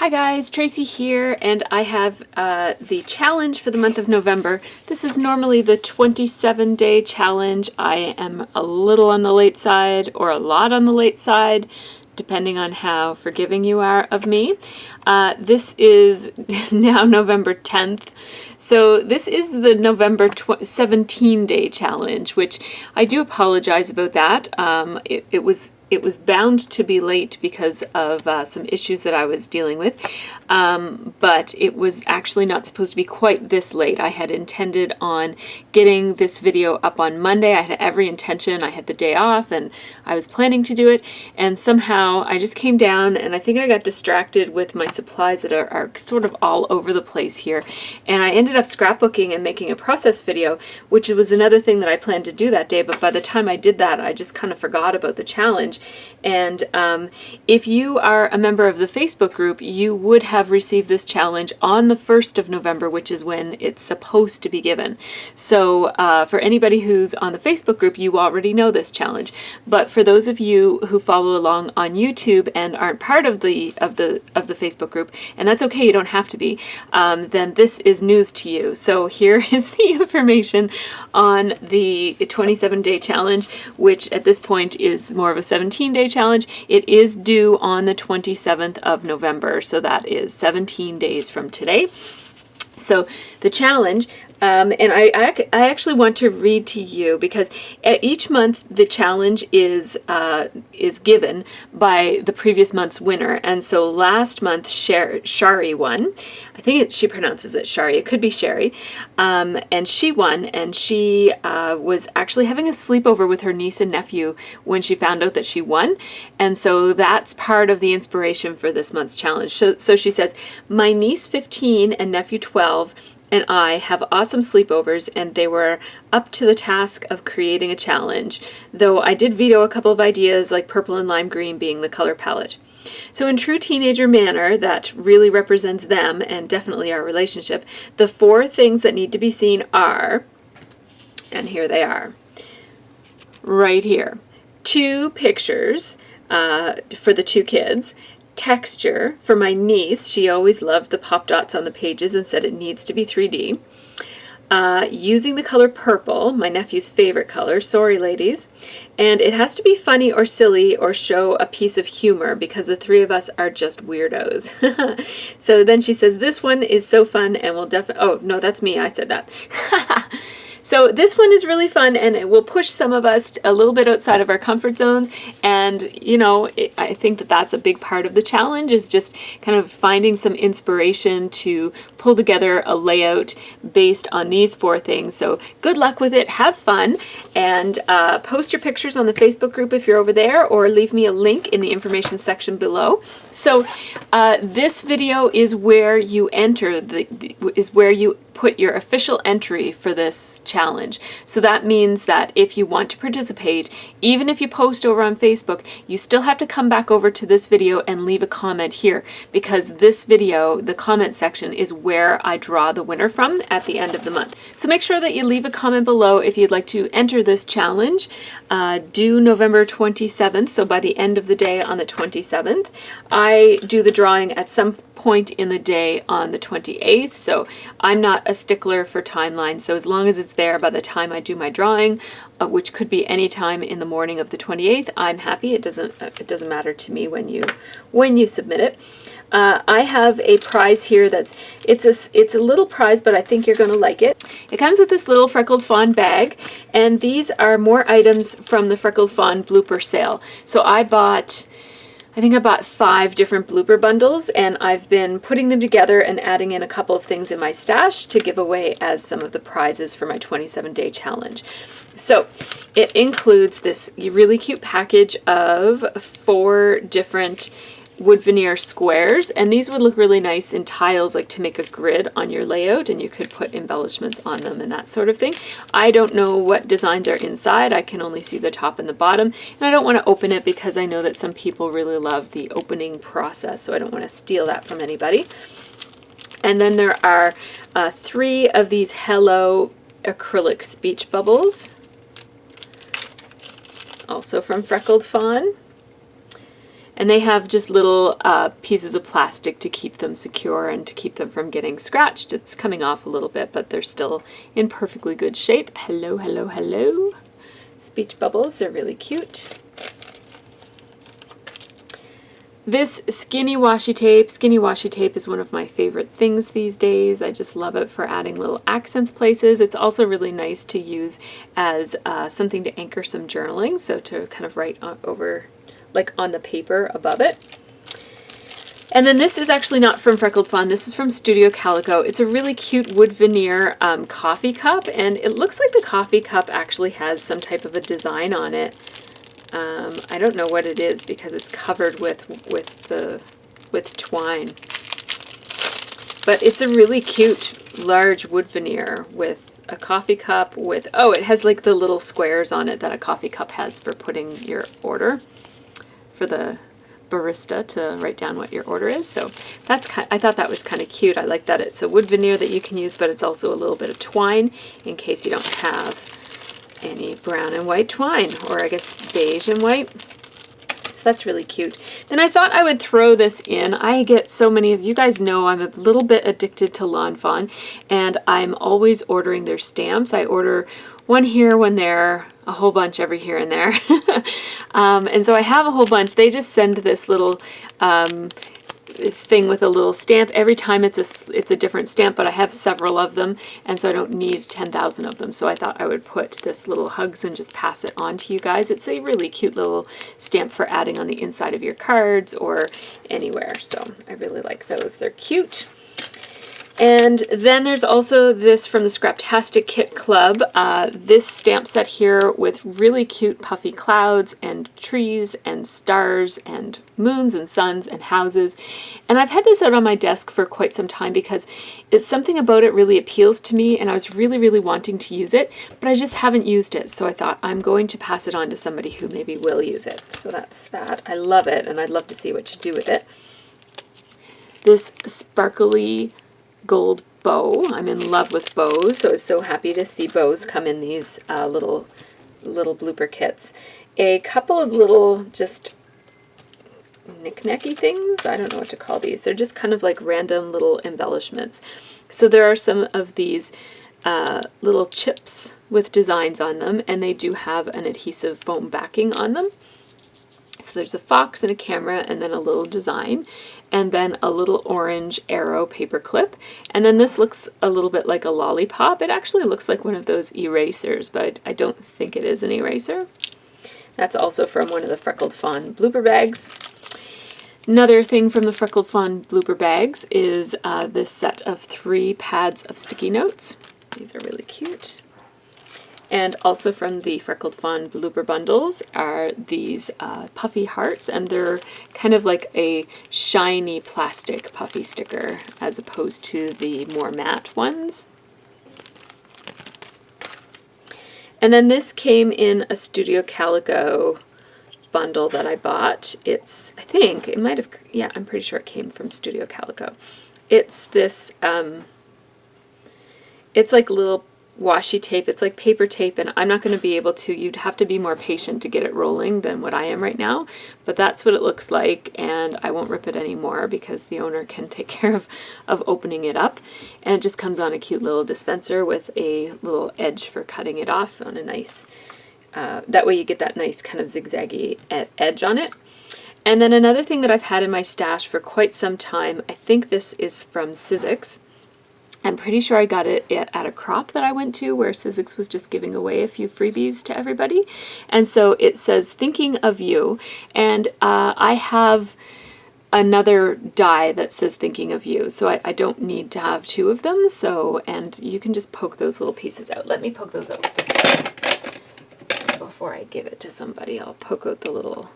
Hi guys, Tracy here, and I have the challenge for the month of November. This is normally the 27-day challenge. I am a little on the late side or a lot on the late side, depending on how forgiving you are of me. This is now November 10th. So this is the November 17-day challenge, which I do apologize about that. It was bound to be late because of some issues that I was dealing with, but it was actually not supposed to be quite this late. I had intended on getting this video up on Monday. I had every intention. I had the day off and I was planning to do it, and somehow I just came down and I think I got distracted with my supplies that are sort of all over the place here, and I ended up scrapbooking and making a process video, which was another thing that I planned to do that day, but by the time I did that I just kind of forgot about the challenge. And if you are a member of the Facebook group, you would have received this challenge on the 1st of November, which is when it's supposed to be given. So for anybody who's on the Facebook group, you already know this challenge. But for those of you who follow along on YouTube and aren't part of the Facebook group, and that's okay, you don't have to be, then this is news to you. So here is the information on the 27-day challenge, which at this point is more of a 17-day challenge. It is due on the 27th of November, so that is 17 days from today. So the challenge, and I actually want to read to you, because each month the challenge is given by the previous month's winner. And so last month Shari won. I think she pronounces it Shari. It could be Sherry. And she won, and she was actually having a sleepover with her niece and nephew when she found out that she won. And so that's part of the inspiration for this month's challenge. So she says, "My niece 15 and nephew 12 and I have awesome sleepovers, and they were up to the task of creating a challenge, though I did veto a couple of ideas, like purple and lime green being the color palette. So in true teenager manner that really represents them and definitely our relationship, the 4 things that need to be seen are," and here they are, right here, 2 pictures for the 2 kids, texture for my niece. She always loved the pop dots on the pages and said it needs to be 3D. Using the color purple, my nephew's favorite color, sorry ladies, and it has to be funny or silly or show a piece of humor because the 3 of us are just weirdos. So then she says, "This one is so fun and will definitely," oh no, that's me, I said that. So this one is really fun, and it will push some of us a little bit outside of our comfort zones. And, you know, I think that that's a big part of the challenge, is just kind of finding some inspiration to pull together a layout based on these 4 things. So good luck with it. Have fun, and post your pictures on the Facebook group if you're over there, or leave me a link in the information section below. So this video is where you enter, is where you put your official entry for this challenge. So that means that if you want to participate, even if you post over on Facebook, you still have to come back over to this video and leave a comment here, because this video, the comment section, is where I draw the winner from at the end of the month. So make sure that you leave a comment below if you'd like to enter this challenge, due November 27th, so by the end of the day on the 27th. I do the drawing at some point in the day on the 28th, so I'm not a stickler for timeline, so as long as it's there by the time I do my drawing, which could be any time in the morning of the 28th, I'm happy. It doesn't matter to me when you submit it. I have a prize here it's a little prize, but I think you're going to like it. It comes with this little Freckled Fawn bag, and these are more items from the Freckled Fawn blooper sale. So I think I bought 5 different blooper bundles, and I've been putting them together and adding in a couple of things in my stash to give away as some of the prizes for my 27-day challenge. So it includes this really cute package of 4 different wood veneer squares, and these would look really nice in tiles, like to make a grid on your layout, and you could put embellishments on them and that sort of thing. I don't know what designs are inside. I can only see the top and the bottom, and I don't want to open it because I know that some people really love the opening process, so I don't want to steal that from anybody. And then there are 3 of these Hello acrylic speech bubbles, also from Freckled Fawn. And they have just little pieces of plastic to keep them secure and to keep them from getting scratched. It's coming off a little bit, but they're still in perfectly good shape. Hello, hello, hello. Speech bubbles, they're really cute. This skinny washi tape is one of my favorite things these days. I just love it for adding little accents places. It's also really nice to use as something to anchor some journaling, so to kind of write over, like on the paper above it. And then this is actually not from Freckled Fawn. This is from Studio Calico. It's a really cute wood veneer coffee cup, and it looks like the coffee cup actually has some type of a design on it. I don't know what it is because it's covered with twine. But it's a really cute large wood veneer with a coffee cup with, oh, it has like the little squares on it that a coffee cup has for putting your order, for the barista to write down what your order is. So that's I thought that was kind of cute. I like that it's a wood veneer that you can use, but it's also a little bit of twine in case you don't have any brown and white twine, or I guess beige and white. So that's really cute. Then I thought I would throw this in. I get so many of you guys know I'm a little bit addicted to Lawn Fawn, and I'm always ordering their stamps. I order one here, one there, a whole bunch every here and there. And so I have a whole bunch. They just send this little thing with a little stamp. Every time it's a different stamp, but I have several of them, and so I don't need 10,000 of them. So I thought I would put this little hugs and just pass it on to you guys. It's a really cute little stamp for adding on the inside of your cards or anywhere. So I really like those. They're cute. And then there's also this from the Scraptastic Kit Club, this stamp set here with really cute puffy clouds and trees and stars and moons and suns and houses. And I've had this out on my desk for quite some time because it's something about it really appeals to me, and I was really, really wanting to use it, but I just haven't used it. So I thought I'm going to pass it on to somebody who maybe will use it. So that's that. I love it, and I'd love to see what you do with it. This sparkly gold bow. I'm in love with bows, so I was so happy to see bows come in these little blooper kits. A couple of little just knick-knacky things. I don't know what to call these. They're just kind of like random little embellishments. So there are some of these little chips with designs on them, and they do have an adhesive foam backing on them. So there's a fox and a camera and then a little design, and then a little orange arrow paper clip. And then this looks a little bit like a lollipop. It actually looks like one of those erasers, but I don't think it is an eraser. That's also from one of the Freckled Fawn blooper bags. Another thing from the Freckled Fawn blooper bags is this set of 3 pads of sticky notes. These are really cute. And also from the Freckled Fawn blooper bundles are these puffy hearts, and they're kind of like a shiny plastic puffy sticker as opposed to the more matte ones. And then this came in a Studio Calico bundle that I bought. It's, I think, it might have, yeah, I'm pretty sure it came from Studio Calico. It's this, it's like little washi tape. It's like paper tape, and I'm not going to be able to, you'd have to be more patient to get it rolling than what I am right now, but that's what it looks like, and I won't rip it anymore because the owner can take care of opening it up. And it just comes on a cute little dispenser with a little edge for cutting it off on a nice, that way you get that nice kind of zigzaggy edge on it. And then another thing that I've had in my stash for quite some time, I think this is from Sizzix. I'm pretty sure I got it at a crop that I went to where Sizzix was just giving away a few freebies to everybody. And so it says, "Thinking of You." And I have another die that says "Thinking of You." So I don't need to have 2 of them. So, and you can just poke those little pieces out. Let me poke those out before I give it to somebody. I'll poke out the little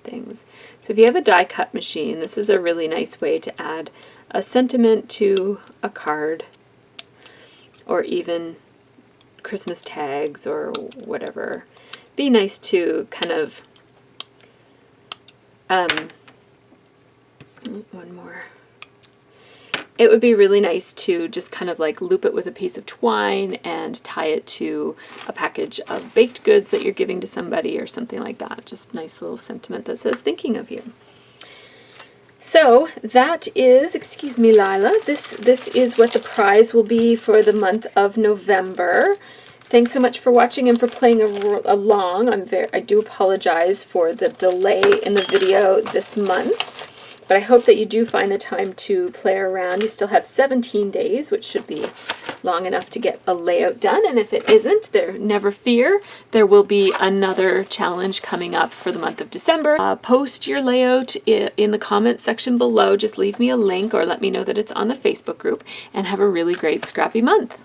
things. So if you have a die cut machine, this is a really nice way to add a sentiment to a card, or even Christmas tags or whatever. Be nice to kind of one more. it would be really nice to just kind of like loop it with a piece of twine and tie it to a package of baked goods that you're giving to somebody or something like that. Just nice little sentiment that says thinking of you. So that is, excuse me, Lila, this is what the prize will be for the month of November. Thanks so much for watching and for playing along. I do apologize for the delay in the video this month, but I hope that you do find the time to play around. You still have 17 days, which should be long enough to get a layout done, and if it isn't, never fear. There will be another challenge coming up for the month of December. Post your layout in the comments section below. Just leave me a link or let me know that it's on the Facebook group, and have a really great scrappy month.